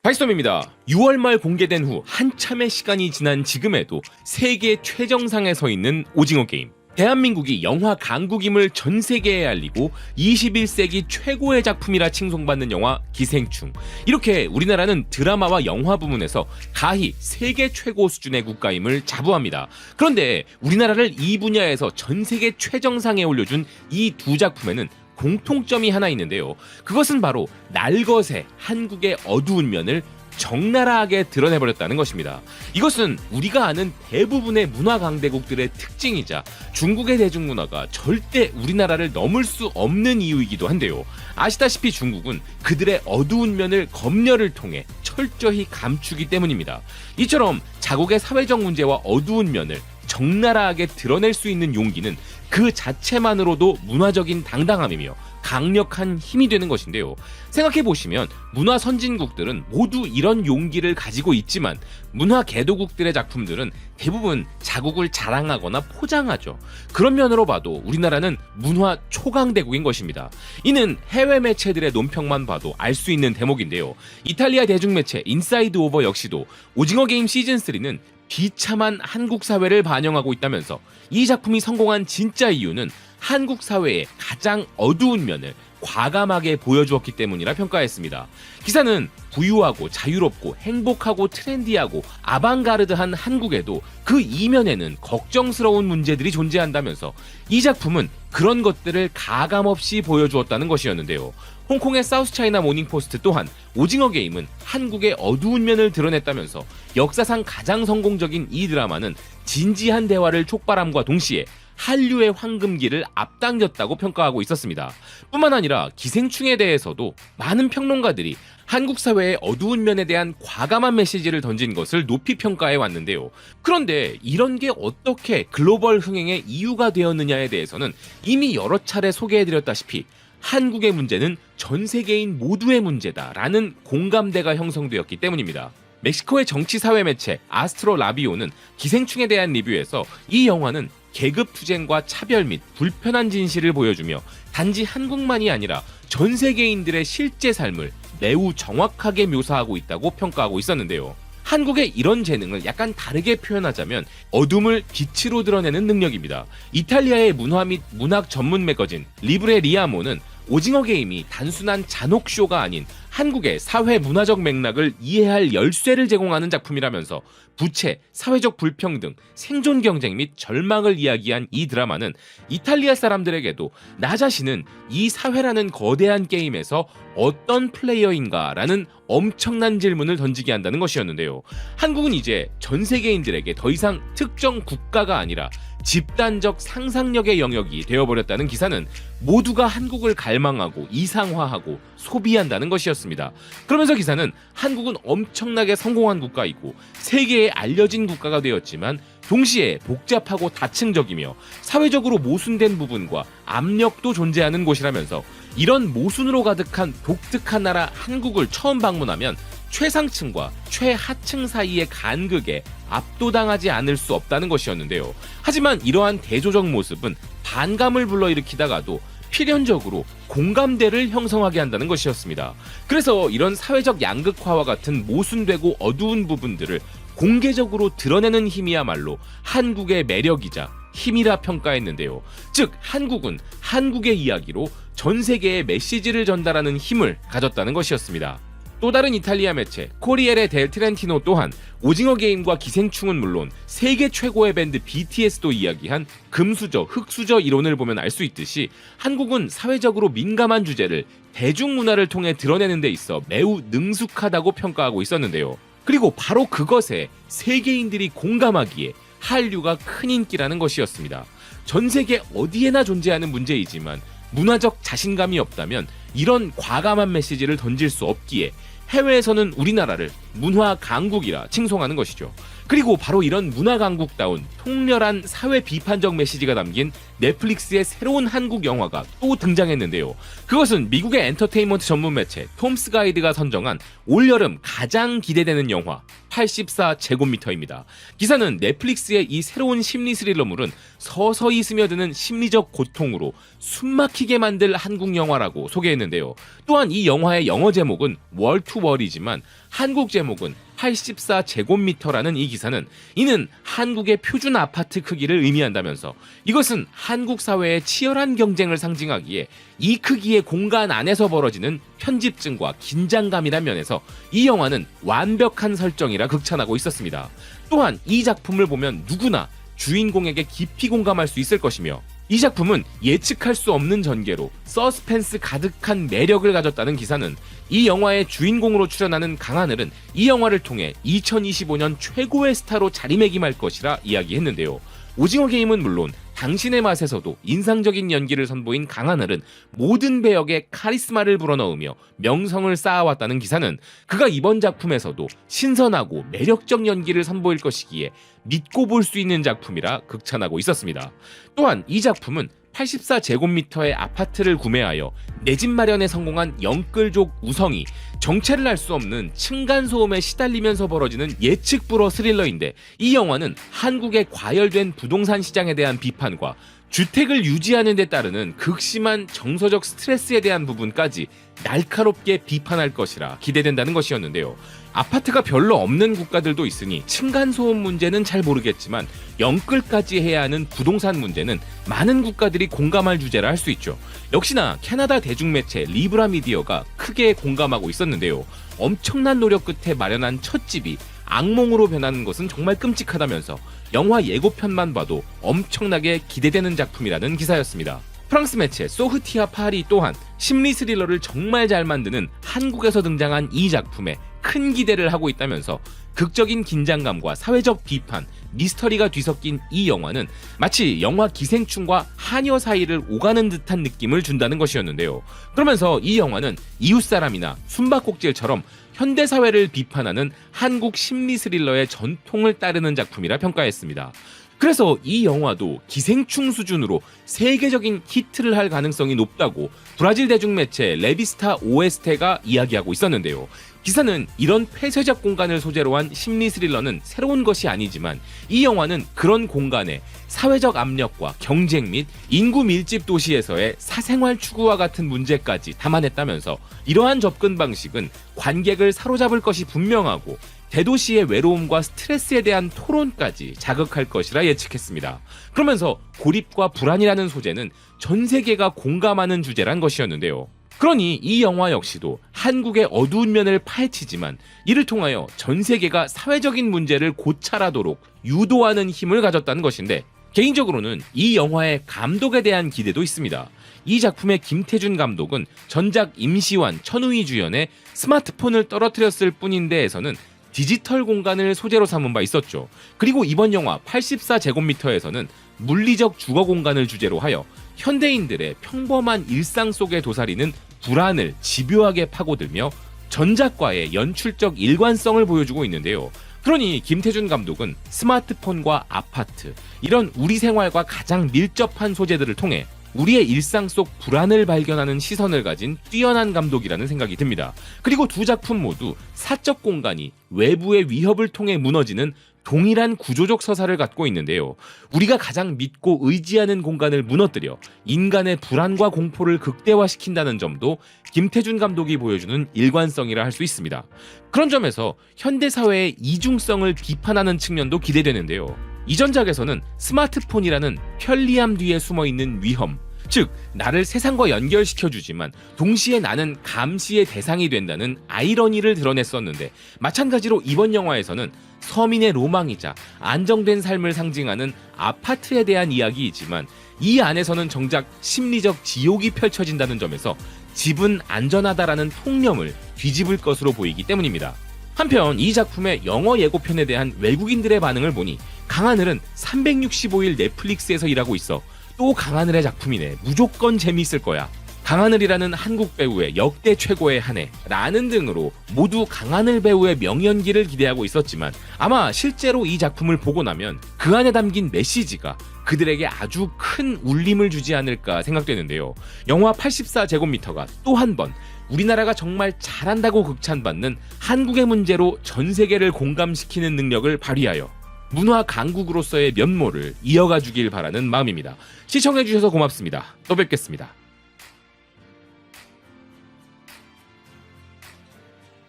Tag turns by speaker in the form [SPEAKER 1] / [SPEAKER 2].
[SPEAKER 1] 다이썸입니다. 6월 말 공개된 후 한참의 시간이 지난 지금에도 세계 최정상에 서 있는 오징어 게임. 대한민국이 영화 강국임을 전 세계에 알리고 21세기 최고의 작품이라 칭송받는 영화 기생충. 이렇게 우리나라는 드라마와 영화 부문에서 가히 세계 최고 수준의 국가임을 자부합니다. 그런데 우리나라를 이 분야에서 전 세계 최정상에 올려준 이 두 작품에는 공통점이 하나 있는데요. 그것은 바로 날것의 한국의 어두운 면을 적나라하게 드러내버렸다는 것입니다. 이것은 우리가 아는 대부분의 문화 강대국들의 특징이자 중국의 대중문화가 절대 우리나라를 넘을 수 없는 이유이기도 한데요. 아시다시피 중국은 그들의 어두운 면을 검열을 통해 철저히 감추기 때문입니다. 이처럼 자국의 사회적 문제와 어두운 면을 적나라하게 드러낼 수 있는 용기는 그 자체만으로도 문화적인 당당함이며 강력한 힘이 되는 것인데요. 생각해보시면 문화 선진국들은 모두 이런 용기를 가지고 있지만 문화 개도국들의 작품들은 대부분 자국을 자랑하거나 포장하죠. 그런 면으로 봐도 우리나라는 문화 초강대국인 것입니다. 이는 해외 매체들의 논평만 봐도 알 수 있는 대목인데요. 이탈리아 대중매체 인사이드 오버 역시도 오징어 게임 시즌3는 비참한 한국 사회를 반영하고 있다면서 이 작품이 성공한 진짜 이유는 한국 사회의 가장 어두운 면을 과감하게 보여주었기 때문이라 평가했습니다. 기사는 부유하고 자유롭고 행복하고 트렌디하고 아방가르드한 한국에도 그 이면에는 걱정스러운 문제들이 존재한다면서 이 작품은 그런 것들을 가감없이 보여주었다는 것이었는데요. 홍콩의 사우스차이나 모닝포스트 또한 오징어 게임은 한국의 어두운 면을 드러냈다면서 역사상 가장 성공적인 이 드라마는 진지한 대화를 촉발함과 동시에 한류의 황금기를 앞당겼다고 평가하고 있었습니다. 뿐만 아니라 기생충에 대해서도 많은 평론가들이 한국 사회의 어두운 면에 대한 과감한 메시지를 던진 것을 높이 평가해 왔는데요. 그런데 이런 게 어떻게 글로벌 흥행의 이유가 되었느냐에 대해서는 이미 여러 차례 소개해드렸다시피 한국의 문제는 전 세계인 모두의 문제다라는 공감대가 형성되었기 때문입니다. 멕시코의 정치사회 매체 아스트로 라비오는 기생충에 대한 리뷰에서 이 영화는 계급투쟁과 차별 및 불편한 진실을 보여주며 단지 한국만이 아니라 전 세계인들의 실제 삶을 매우 정확하게 묘사하고 있다고 평가하고 있었는데요. 한국의 이런 재능을 약간 다르게 표현하자면 어둠을 빛으로 드러내는 능력입니다. 이탈리아의 문화 및 문학 전문 매거진 리브레 리아모는 오징어 게임이 단순한 잔혹쇼가 아닌 한국의 사회 문화적 맥락을 이해할 열쇠를 제공하는 작품이라면서 부채, 사회적 불평등, 생존 경쟁 및 절망을 이야기한 이 드라마는 이탈리아 사람들에게도 나 자신은 이 사회라는 거대한 게임에서 어떤 플레이어인가라는 엄청난 질문을 던지게 한다는 것이었는데요. 한국은 이제 전 세계인들에게 더 이상 특정 국가가 아니라 집단적 상상력의 영역이 되어버렸다는 기사는 모두가 한국을 갈망하고 이상화하고 소비한다는 것이었습니다. 그러면서 기사는 한국은 엄청나게 성공한 국가이고 세계에 알려진 국가가 되었지만 동시에 복잡하고 다층적이며 사회적으로 모순된 부분과 압력도 존재하는 곳이라면서 이런 모순으로 가득한 독특한 나라 한국을 처음 방문하면 최상층과 최하층 사이의 간극에 압도당하지 않을 수 없다는 것이었는데요. 하지만 이러한 대조적 모습은 반감을 불러일으키다가도 필연적으로 공감대를 형성하게 한다는 것이었습니다. 그래서 이런 사회적 양극화와 같은 모순되고 어두운 부분들을 공개적으로 드러내는 힘이야말로 한국의 매력이자 힘이라 평가했는데요. 즉 한국은 한국의 이야기로 전 세계에 메시지를 전달하는 힘을 가졌다는 것이었습니다. 또 다른 이탈리아 매체 코리에레 델 트렌티노 또한 오징어 게임과 기생충은 물론 세계 최고의 밴드 BTS도 이야기한 금수저, 흑수저 이론을 보면 알 수 있듯이 한국은 사회적으로 민감한 주제를 대중문화를 통해 드러내는 데 있어 매우 능숙하다고 평가하고 있었는데요. 그리고 바로 그것에 세계인들이 공감하기에 한류가 큰 인기라는 것이었습니다. 전 세계 어디에나 존재하는 문제이지만 문화적 자신감이 없다면 이런 과감한 메시지를 던질 수 없기에 해외에서는 우리나라를 문화 강국이라 칭송하는 것이죠. 그리고 바로 이런 문화 강국다운 통렬한 사회 비판적 메시지가 담긴 넷플릭스의 새로운 한국 영화가 또 등장했는데요. 그것은 미국의 엔터테인먼트 전문 매체 톰스 가이드가 선정한 올여름 가장 기대되는 영화 84제곱미터입니다. 기사는 넷플릭스의 이 새로운 심리 스릴러물은 서서히 스며드는 심리적 고통으로 숨막히게 만들 한국 영화라고 소개했는데요. 또한 이 영화의 영어 제목은 월 투 월이지만 한국 제목은 84제곱미터라는 이 기사는 이는 한국의 표준 아파트 크기를 의미한다면서 이것은 한국 사회의 치열한 경쟁을 상징하기에 이 크기의 공간 안에서 벌어지는 편집증과 긴장감이란 면에서 이 영화는 완벽한 설정이라 극찬하고 있었습니다. 또한 이 작품을 보면 누구나 주인공에게 깊이 공감할 수 있을 것이며 이 작품은 예측할 수 없는 전개로 서스펜스 가득한 매력을 가졌다는 기사는 이 영화의 주인공으로 출연하는 강하늘은 이 영화를 통해 2025년 최고의 스타로 자리매김할 것이라 이야기했는데요. 오징어 게임은 물론 당신의 맛에서도 인상적인 연기를 선보인 강하늘은 모든 배역에 카리스마를 불어넣으며 명성을 쌓아왔다는 기사는 그가 이번 작품에서도 신선하고 매력적 연기를 선보일 것이기에 믿고 볼 수 있는 작품이라 극찬하고 있었습니다. 또한 이 작품은 84제곱미터의 아파트를 구매하여 내 집 마련에 성공한 영끌족 우성이 정체를 알 수 없는 층간소음에 시달리면서 벌어지는 예측 불허 스릴러인데 이 영화는 한국의 과열된 부동산 시장에 대한 비판과 주택을 유지하는 데 따르는 극심한 정서적 스트레스에 대한 부분까지 날카롭게 비판할 것이라 기대된다는 것이었는데요. 아파트가 별로 없는 국가들도 있으니 층간소음 문제는 잘 모르겠지만 영끌까지 해야 하는 부동산 문제는 많은 국가들이 공감할 주제라 할 수 있죠. 역시나 캐나다 대중매체 리브라 미디어가 크게 공감하고 있었는데요. 엄청난 노력 끝에 마련한 첫 집이 악몽으로 변하는 것은 정말 끔찍하다면서 영화 예고편만 봐도 엄청나게 기대되는 작품이라는 기사였습니다. 프랑스 매체 소흐티아 파리 또한 심리 스릴러를 정말 잘 만드는 한국에서 등장한 이 작품에 큰 기대를 하고 있다면서 극적인 긴장감과 사회적 비판, 미스터리가 뒤섞인 이 영화는 마치 영화 기생충과 하녀 사이를 오가는 듯한 느낌을 준다는 것이었는데요. 그러면서 이 영화는 이웃사람이나 숨바꼭질처럼 현대사회를 비판하는 한국 심리 스릴러의 전통을 따르는 작품이라 평가했습니다. 그래서 이 영화도 기생충 수준으로 세계적인 히트를 할 가능성이 높다고 브라질 대중매체 레비스타 오에스테가 이야기하고 있었는데요. 기사는 이런 폐쇄적 공간을 소재로 한 심리 스릴러는 새로운 것이 아니지만 이 영화는 그런 공간에 사회적 압력과 경쟁 및 인구 밀집 도시에서의 사생활 추구와 같은 문제까지 담아냈다면서 이러한 접근 방식은 관객을 사로잡을 것이 분명하고 대도시의 외로움과 스트레스에 대한 토론까지 자극할 것이라 예측했습니다. 그러면서 고립과 불안이라는 소재는 전 세계가 공감하는 주제란 것이었는데요. 그러니 이 영화 역시도 한국의 어두운 면을 파헤치지만 이를 통하여 전 세계가 사회적인 문제를 고찰하도록 유도하는 힘을 가졌다는 것인데 개인적으로는 이 영화의 감독에 대한 기대도 있습니다. 이 작품의 김태준 감독은 전작 임시완, 천우희 주연의 스마트폰을 떨어뜨렸을 뿐인데에서는 디지털 공간을 소재로 삼은 바 있었죠. 그리고 이번 영화 84제곱미터에서는 물리적 주거 공간을 주제로 하여 현대인들의 평범한 일상 속에 도사리는 불안을 집요하게 파고들며 전작과의 연출적 일관성을 보여주고 있는데요. 그러니 김태준 감독은 스마트폰과 아파트, 이런 우리 생활과 가장 밀접한 소재들을 통해 우리의 일상 속 불안을 발견하는 시선을 가진 뛰어난 감독이라는 생각이 듭니다. 그리고 두 작품 모두 사적 공간이 외부의 위협을 통해 무너지는 동일한 구조적 서사를 갖고 있는데요. 우리가 가장 믿고 의지하는 공간을 무너뜨려 인간의 불안과 공포를 극대화시킨다는 점도 김태준 감독이 보여주는 일관성이라 할 수 있습니다. 그런 점에서 현대사회의 이중성을 비판하는 측면도 기대되는데요. 이전작에서는 스마트폰이라는 편리함 뒤에 숨어있는 위험, 즉 나를 세상과 연결시켜주지만 동시에 나는 감시의 대상이 된다는 아이러니를 드러냈었는데 마찬가지로 이번 영화에서는 서민의 로망이자 안정된 삶을 상징하는 아파트에 대한 이야기이지만 이 안에서는 정작 심리적 지옥이 펼쳐진다는 점에서 집은 안전하다라는 통념을 뒤집을 것으로 보이기 때문입니다. 한편 이 작품의 영어 예고편에 대한 외국인들의 반응을 보니 강하늘은 365일 넷플릭스에서 일하고 있어 또 강하늘의 작품이네, 무조건 재미있을 거야, 강하늘이라는 한국 배우의 역대 최고의 한 해 라는 등으로 모두 강하늘 배우의 명연기를 기대하고 있었지만 아마 실제로 이 작품을 보고 나면 그 안에 담긴 메시지가 그들에게 아주 큰 울림을 주지 않을까 생각되는데요. 영화 84제곱미터가 또 한 번 우리나라가 정말 잘한다고 극찬받는 한국의 문제로 전 세계를 공감시키는 능력을 발휘하여 문화 강국으로서의 면모를 이어가 주길 바라는 마음입니다. 시청해주셔서 고맙습니다. 또 뵙겠습니다.